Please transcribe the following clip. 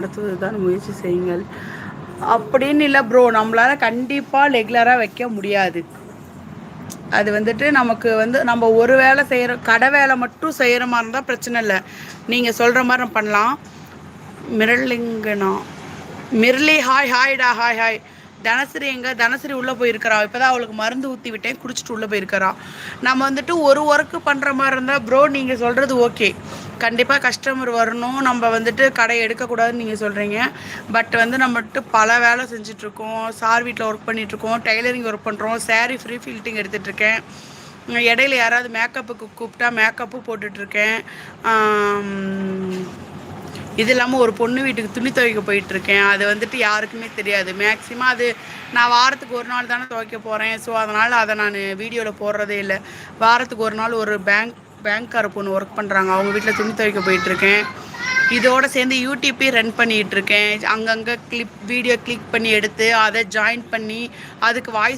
நடத்துவதுதான் முயற்சி செய்யுங்கள் அப்படின்னு இல்லை ப்ரோ. நம்மளால கண்டிப்பாக ரெகுலராக வைக்க முடியாது. அது வந்துட்டு நமக்கு நம்ம ஒரு வேலை செய்கிற கடை வேலை மட்டும் செய்கிற மாதிரி இருந்தால் பிரச்சனை இல்லை. நீங்கள் சொல்கிற மாதிரி நம்ம பண்ணலாம். மிரளிங்கண்ணா மிர்லி ஹாய் ஹாய்டா ஹாய் ஹாய். தனசரி எங்கே? தனசரி உள்ளே போயிருக்கிறா. இப்போ தான் அவளுக்கு மருந்து ஊற்றி விட்டேன், குடிச்சிட்டு உள்ளே போயிருக்கிறா. நம்ம வந்துட்டு ஒரு ஒர்க்கு பண்ணுற மாதிரி இருந்தால் ப்ரோ நீங்கள் சொல்கிறது ஓகே. கண்டிப்பாக கஸ்டமர் வரணும், நம்ம வந்துட்டு கடை எடுக்கக்கூடாதுன்னு நீங்கள் சொல்கிறீங்க. பட் நம்மட்டு பல வேலை செஞ்சிட்ருக்கோம். சார் வீட்டில் ஒர்க் பண்ணிகிட்ருக்கோம், டெய்லரிங் ஒர்க் பண்ணுறோம், சேரீ ஃப்ரீ ஃபில்ட்டிங் எடுத்துகிட்ருக்கேன். இடையில யாராவது மேக்கப்புக்கு கூப்பிட்டா மேக்கப்பும் போட்டுட்ருக்கேன். இது இல்லாமல் ஒரு பொண்ணு வீட்டுக்கு துணி துவைக்க போயிட்டுருக்கேன். அது வந்துட்டு யாருக்குமே தெரியாது. மேக்ஸிமம் அது நான் வாரத்துக்கு ஒரு நாள் தானே துவைக்க போகிறேன். ஸோ அதனால் அதை நான் வீடியோவில் போடுறதே இல்லை. வாரத்துக்கு ஒரு நாள் ஒரு பேங்க்கார பொண்ணு ஒர்க் பண்ணுறாங்க, அவங்க வீட்டில் துணி துவைக்க போயிட்டுருக்கேன். இதோடு சேர்ந்து யூடியூப்பே ரன் பண்ணிகிட்ருக்கேன். அங்கங்கே வீடியோ கிளிக் பண்ணி எடுத்து அதை ஜாயின் பண்ணி அதுக்கு வாய்ஸ்